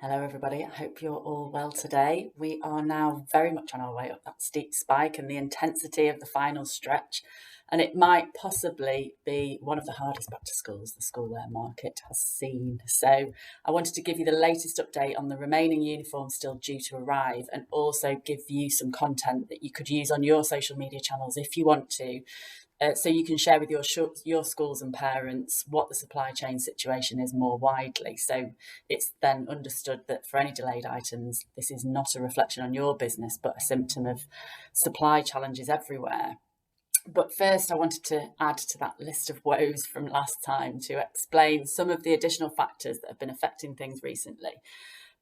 Hello, everybody. I hope you're all well today. We are now very much on our way up that steep spike and the intensity of the final stretch. And it might possibly be one of the hardest back to schools the school wear market has seen. So I wanted to give you the latest update on the remaining uniforms still due to arrive, and also give you some content that you could use on your social media channels if you want to. So you can share with your schools and parents what the supply chain situation is more widely. So it's then understood that for any delayed items, this is not a reflection on your business, but a symptom of supply challenges everywhere. But first, I wanted to add to that list of woes from last time to explain some of the additional factors that have been affecting things recently.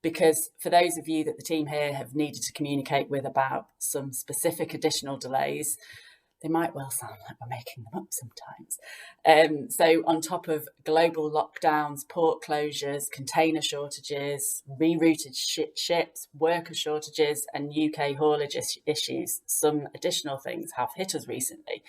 Because for those of you that the team here have needed to communicate with about some specific additional delays, they might well sound like we're making them up sometimes. So on top of global lockdowns, port closures, container shortages, rerouted ships, worker shortages, and UK haulage issues, some additional things have hit us recently.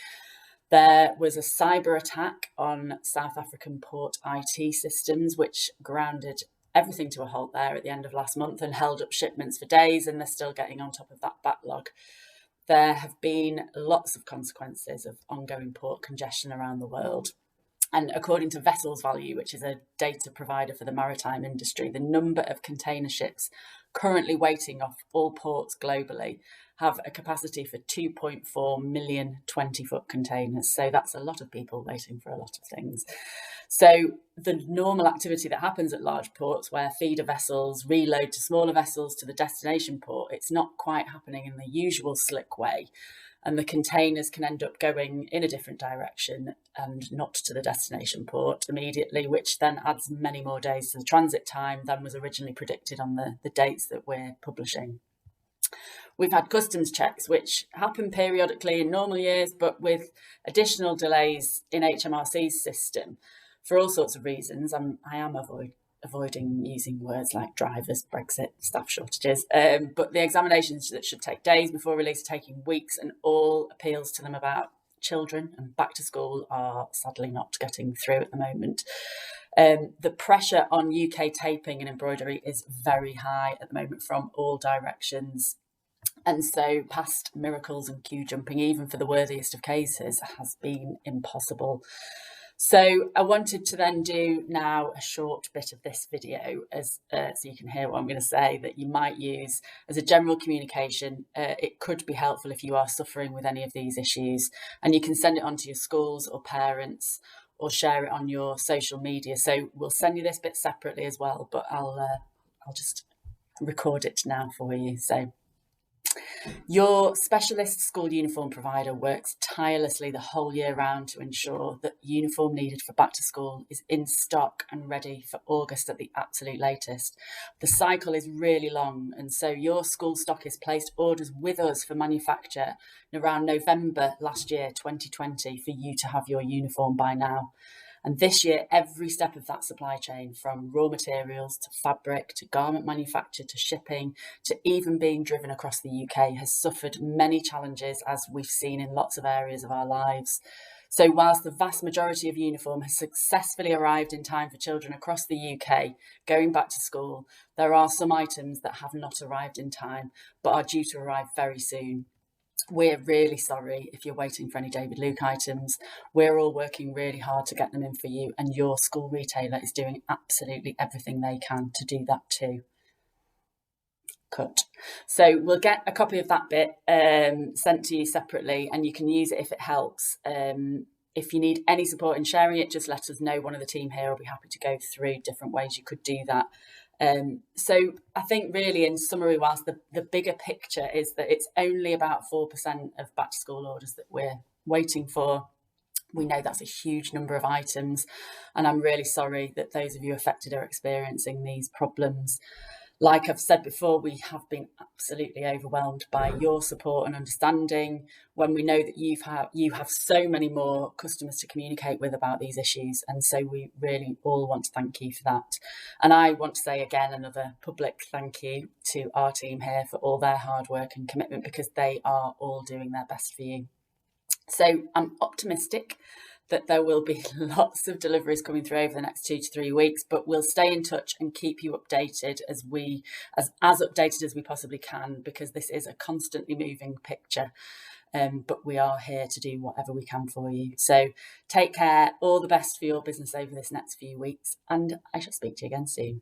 There was a cyber attack on South African port IT systems, which grounded everything to a halt there at the end of last month and held up shipments for days, and they're still getting on top of that backlog. There have been lots of consequences of ongoing port congestion around the world. And according to Vessels Value, which is a data provider for the maritime industry, the number of container ships currently waiting off all ports globally have a capacity for 2.4 million 20-foot containers. So that's a lot of people waiting for a lot of things. So the normal activity that happens at large ports, where feeder vessels reload to smaller vessels to the destination port, it's not quite happening in the usual slick way. And the containers can end up going in a different direction and not to the destination port immediately, which then adds many more days to the transit time than was originally predicted on the dates that we're publishing. We've had customs checks, which happen periodically in normal years, but with additional delays in HMRC's system for all sorts of reasons. I am avoiding using words like drivers, Brexit, staff shortages, but the examinations that should take days before release are taking weeks, and all appeals to them about children and back to school are sadly not getting through at the moment. The pressure on UK taping and embroidery is very high at the moment from all directions. And so past miracles and queue jumping, even for the worthiest of cases, has been impossible. So I wanted to then do now a short bit of this video so you can hear what I'm going to say, that you might use as a general communication. It could be helpful if you are suffering with any of these issues, and you can send it on to your schools or parents or share it on your social media. So we'll send you this bit separately as well, but I'll just record it now for you. So your specialist school uniform provider works tirelessly the whole year round to ensure that uniform needed for back to school is in stock and ready for August at the absolute latest. The cycle is really long, and so your school stockist placed orders with us for manufacture in around November last year, 2020, for you to have your uniform by now. And this year, every step of that supply chain, from raw materials to fabric to garment manufacture to shipping to even being driven across the UK, has suffered many challenges, as we've seen in lots of areas of our lives. So whilst the vast majority of uniform has successfully arrived in time for children across the UK going back to school, there are some items that have not arrived in time but are due to arrive very soon. We're really sorry if you're waiting for any David Luke items. We're all working really hard to get them in for you, and your school retailer is doing absolutely everything they can to do that too. Cut. So we'll get a copy of that bit sent to you separately, and you can use it if it helps. If you need any support in sharing it, just let us know. One of the team here will be happy to go through different ways you could do that. So I think really in summary, whilst the bigger picture is that it's only about 4% of back to school orders that we're waiting for, we know that's a huge number of items, and I'm really sorry that those of you affected are experiencing these problems. Like I've said before, we have been absolutely overwhelmed by your support and understanding when we know that you have so many more customers to communicate with about these issues. And so we really all want to thank you for that. And I want to say again, another public thank you to our team here for all their hard work and commitment, because they are all doing their best for you. So I'm optimistic that there will be lots of deliveries coming through over the next 2 to 3 weeks, but we'll stay in touch and keep you updated as updated as we possibly can, because this is a constantly moving picture. But we are here to do whatever we can for you. So take care, all the best for your business over this next few weeks, and I shall speak to you again soon.